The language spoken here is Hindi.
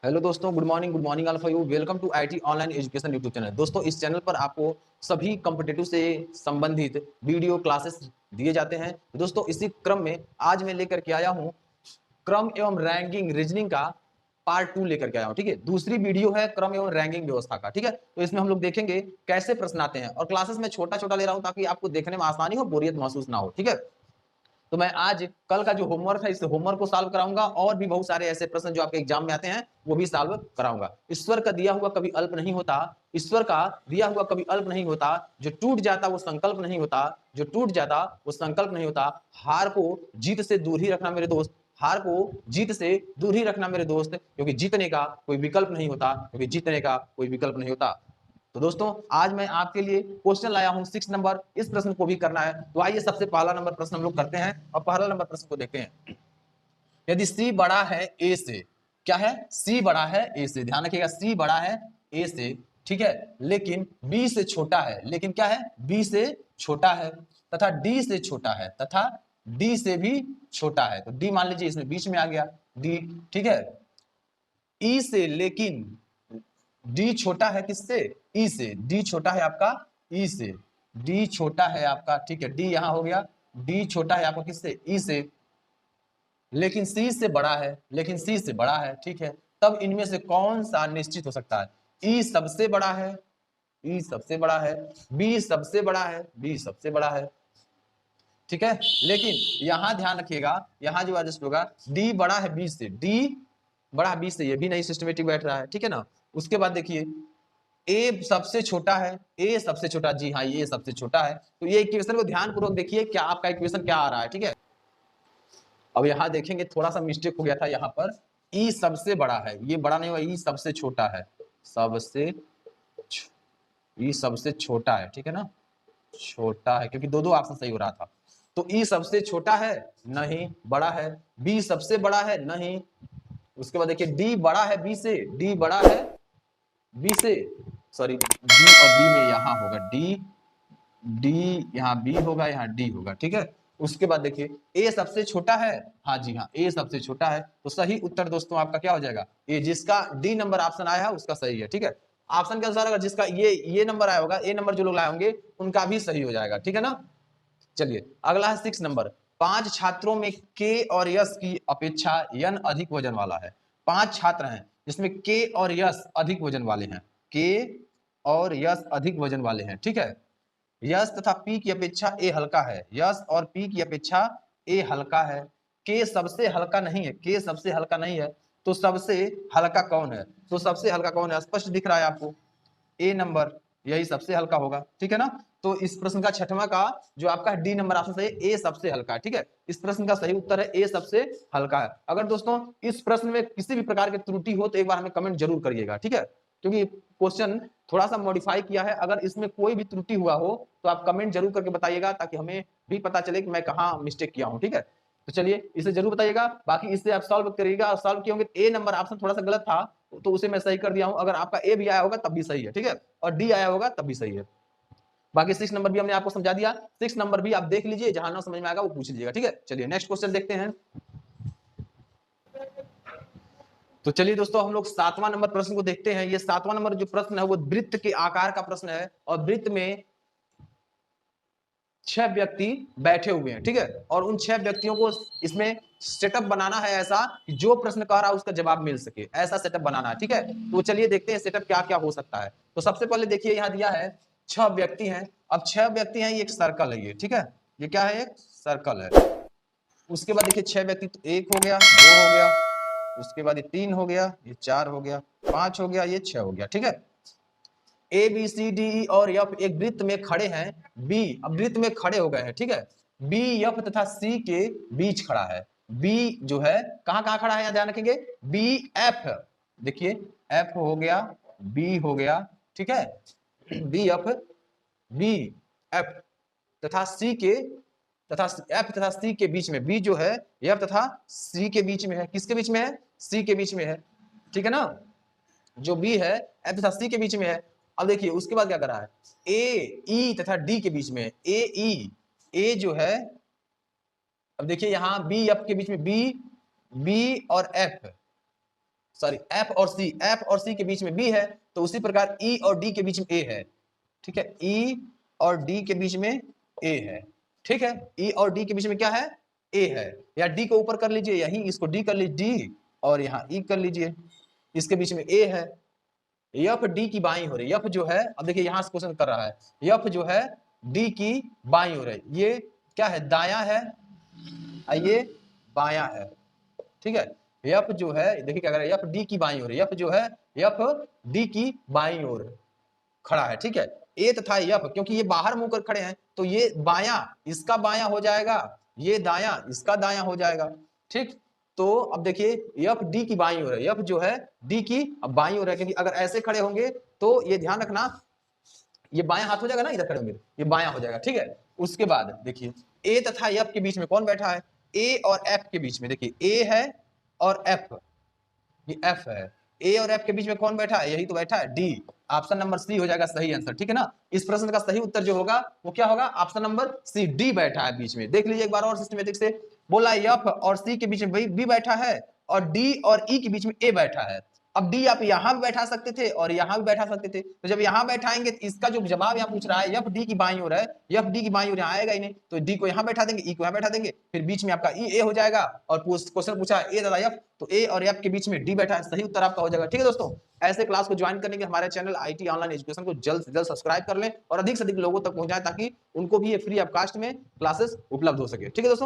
हेलो दोस्तों, good morning all for you. Welcome to IT online education YouTube channel. दोस्तों, इस चैनल पर आपको सभी कॉम्पिटिटिव से संबंधित वीडियो क्लासेस दिए जाते हैं। दोस्तों, इसी क्रम में आज मैं लेकर के आया हूं क्रम एवं रैंकिंग रीजनिंग का पार्ट 2 लेकर के आया हूं। ठीक है, दूसरी वीडियो है क्रम एवं रैंकिंग व्यवस्था का। ठीक है, तो इसमें हम लोग देखेंगे कैसे प्रश्न आते हैं और क्लासेस में छोटा छोटा ले रहा हूं ताकि आपको देखने में आसानी हो, बोरियत महसूस ना हो। ठीक है, तो मैं आज कल का जो होमवर्क है इस होमवर्क को सॉल्व कराऊंगा और भी बहुत सारे ऐसे प्रश्न जो आपके एग्जाम में आते हैं वो भी सॉल्व कराऊंगा। ईश्वर का दिया हुआ कभी अल्प नहीं होता, ईश्वर का दिया हुआ कभी अल्प नहीं होता, जो टूट जाता वो संकल्प नहीं होता, जो टूट जाता वो संकल्प नहीं होता। हार को जीत से दूर ही रखना मेरे दोस्त, हार को जीत से दूर ही रखना मेरे दोस्त, क्योंकि जीतने का कोई विकल्प नहीं होता, क्योंकि जीतने का कोई विकल्प नहीं होता। तो दोस्तों, आज मैं आपके लिए क्वेश्चन लाया हूं 6 नंबर। इस प्रश्न को भी करना है, तो आइए सबसे पहला नंबर प्रश्न हम लोग करते हैं और पहला नंबर प्रश्न को देखते हैं। यदि सी बड़ा है ए से, क्या है? सी बड़ा है ए से, ध्यान रखिएगा, सी बड़ा है ए से, ठीक है, लेकिन बी से छोटा है, लेकिन क्या है? बी से छोटा है, तथा डी से छोटा है, तथा डी से भी छोटा है। तो डी मान लीजिए इसमें बीच में आ गया, डी, ठीक है। ई से, लेकिन डी छोटा है किससे? ई से। डी छोटा है आपका ई से, डी छोटा है आपका, ठीक है, डी यहां हो गया, डी छोटा है आपका किससे? ई से, लेकिन सी से बड़ा है, लेकिन सी से बड़ा है, ठीक है। तब इनमें से कौन सा निश्चित हो सकता है? ई सबसे बड़ा है, ई सबसे बड़ा है, बी सबसे बड़ा है, बी सबसे बड़ा है, ठीक है। लेकिन यहां ध्यान रखिएगा, यहां जो एडजस्ट होगा, डी बड़ा है बी से, डी बड़ा बी से, ये भी नहीं सिस्टमेटिक बैठ रहा है, ठीक है ना। उसके बाद देखिए, ए सबसे छोटा है, ए सबसे छोटा, जी हाँ, ये सबसे छोटा है। तो ये इक्वेशन को ध्यान पूर्वक देखिए, क्या आपका इक्वेशन क्या आ रहा है, ठीक है। अब यहां देखेंगे थोड़ा सा मिस्टेक हो गया था, यहां पर ई सबसे बड़ा है, ये बड़ा नहीं हुआ, ई सबसे छोटा है, सबसे ई सबसे छोटा है, ठीक है ना, छोटा है, क्योंकि दो दो ऑप्शन सही हो रहा था। तो ई सबसे छोटा है, नहीं, बड़ा है। बी सबसे बड़ा है, नहीं। उसके बाद देखिए, डी बड़ा है बी से, डी बड़ा है बी से, सॉरी, डी और बी में यहां होगा डी, डी यहाँ बी होगा, यहाँ डी होगा, ठीक है। उसके बाद देखिए, ए सबसे छोटा है, हाँ जी हाँ, ए सबसे छोटा है। तो सही उत्तर दोस्तों आपका क्या हो जाएगा? ए, जिसका डी नंबर ऑप्शन आया है उसका सही है, ठीक है। ऑप्शन के अनुसार अगर जिसका ये नंबर आया होगा, ए नंबर जो लोग लाए होंगे उनका भी सही हो जाएगा, ठीक है ना। चलिए अगला है 6 नंबर। 5 छात्रों में के और यश की अपेक्षा यन अधिक वजन वाला है। 5 छात्र हैं जिसमें के और यश अधिक वजन वाले हैं, के और यश अधिक वजन वाले हैं, ठीक है। यश तथा पी की अपेक्षा ए हल्का है, यश और पी की अपेक्षा ए हल्का है। के सबसे हल्का नहीं है, के सबसे हल्का नहीं है, तो सबसे हल्का कौन है? तो सबसे हल्का कौन है? स्पष्ट दिख रहा है आपको, ए नंबर, यही सबसे हल्का होगा, ठीक है ना। तो इस प्रश्न का छठवां का जो आपका डी नंबर ऑप्शन सही है, ए सबसे हल्का है, ठीक है। इस प्रश्न का सही उत्तर है ए सबसे हल्का है। अगर दोस्तों इस प्रश्न में किसी भी प्रकार की त्रुटि हो तो एक बार हमें कमेंट जरूर करिएगा, ठीक है, क्योंकि क्वेश्चन थोड़ा सा मॉडिफाई किया है। अगर इसमें कोई भी त्रुटि हुआ हो तो आप कमेंट जरूर करके बताइएगा, ताकि हमें भी पता चले कि मैं कहाँ मिस्टेक किया हूँ, ठीक है। तो चलिए इसे जरूर बताइएगा, बाकी इससे आप सॉल्व करिएगा, और सॉल्व किए होंगे। ए नंबर ऑप्शन थोड़ा सा गलत था तो उसे मैं सही कर दिया हूं। अगर आपका ए भी आया होगा तब भी सही है, ठीक है, और डी आया होगा तब भी सही है। बाकी 6 नंबर भी हमने आपको समझा दिया, 6 नंबर भी आप देख लीजिए, जहां ना समझ में आएगा वो पूछ लीजिएगा, ठीक है। चलिए नेक्स्ट क्वेश्चन देखते हैं। तो चलिए दोस्तों, हम लोग 7वां नंबर प्रश्न को देखते हैं। ये 7वां नंबर जो प्रश्न है वो वृत्त के आकार का प्रश्न है, और वृत्त में 6 व्यक्ति बैठे हुए हैं, ठीक है, और उन 6 व्यक्तियों को इसमें सेटअप बनाना है ऐसा कि जो प्रश्न कह रहा है उसका जवाब मिल सके, ऐसा सेटअप बनाना है, ठीक है। तो चलिए देखते हैं सेटअप क्या क्या हो सकता है। तो सबसे पहले देखिए, यहां दिया है 6 व्यक्ति हैं। अब 6 व्यक्ति हैं, ये एक सर्कल है, ये ठीक है, ये क्या है? एक सर्कल है। उसके बाद देखिए 6 व्यक्ति, तो 1 हो गया, 2 हो गया, उसके बाद ये 3 हो गया, ये 4 हो गया, 5 हो गया, ये 6 हो गया, ठीक है। A B C D E और एफ एक वृत्त में खड़े हैं। बी अब वृत्त में खड़े हो गए हैं, ठीक है। बी एफ तथा सी के बीच खड़ा है। बी जो है कहां कहां खड़ा है, यहां ध्यान रखेंगे, बी एफ, देखिए एफ हो गया, बी हो गया, ठीक है, बी एफ, बी एफ तथा सी के, तथा एफ तथा सी के बीच में, बी जो है एफ तथा सी के बीच में है। किसके बीच में है? सी के बीच में है, ठीक है ना। जो बी है एफ तथा सी के बीच में है। अब देखिए उसके बाद क्या कर रहा है, ए ई तथा डी के बीच में, ए ई, ए जो है, अब देखिए यहां बी एफ के बीच में, बी बी और एफ, सॉरी एफ और सी के बीच में बी है, तो उसी प्रकार ई और डी के बीच में ए है। ठीक है, ई और डी के बीच में ए है। ठीक है, ई और डी के बीच में क्या है, ए है। या डी को ऊपर कर लीजिए, यही इसको डी कर लीजिए, डी और यहाँ ई कर लीजिए, इसके बीच में ए है। एफ डी की बाई हो रही है, एफ जो है, अब देखिए यहां से क्वेश्चन कर रहा है, एफ जो है डी की बाई हो रही है, ये क्या है, दाया है, ये बाया है। ठीक है, एफ जो है देखिए क्या कर रहा है, एफ डी की बाई हो रही है, एफ जो है एफ डी की बाई ओर खड़ा है। ठीक है, ए तथा एफ क्योंकि ये बाहर मुंह कर खड़े हैं, तो ये बाया इसका बाया हो जाएगा, ये दाया इसका दाया हो जाएगा। ठीक, तो अब देखिए एफ डी की बाई ओर है, एफ जो है डी की बाई ओर है, क्योंकि अगर ऐसे खड़े होंगे तो ये ध्यान रखना, ये बाया हाथ हो जाएगा ना, इधर खड़े होंगे ये बाया हो जाएगा। ठीक है, उसके बाद देखिए ए तथा एफ के बीच में कौन बैठा है, ए और एफ के बीच में, देखिए ए है और एफ, ये एफ है, ए और एफ के बीच में कौन बैठा है, यही तो बैठा है, डी। ऑप्शन नंबर सी हो जाएगा सही आंसर। ठीक है ना, इस प्रश्न का सही उत्तर जो होगा वो क्या होगा, ऑप्शन नंबर सी, डी बैठा है बीच में। देख लीजिए एक बार और सिस्टमेटिक से, बोला एफ और सी के बीच में बी बैठा है और डी और ई के बीच में ए बैठा है। अब डी आप यहां भी बैठा सकते थे और यहां भी बैठा सकते थे, तो जब यहां बैठाएंगे तो इसका जो जवाब यहां पूछ रहा है एफ डी की बाईं ओर है, एफ डी की बाईं ओर यहां आएगा ही नहीं, तो डी को यहां बैठा देंगे, ई को यहां बैठा देंगे, फिर बीच में आपका ई ए हो जाएगा। और क्वेश्चन पूछा है ए तथा एफ, तो ए और एफ के बीच में डी बैठा है, सही उत्तर आपका हो जाएगा। ठीक है दोस्तों, ऐसे क्लास को ज्वाइन करने के हमारे चैनल आईटी ऑनलाइन एजुकेशन को जल्द से जल्द सब्सक्राइब कर लें और अधिक से अधिक लोगों तक पहुंचाएं, ताकि उनको भी ये फ्री ऑफ कास्ट में क्लासेस उपलब्ध हो सके। ठीक है दोस्तों।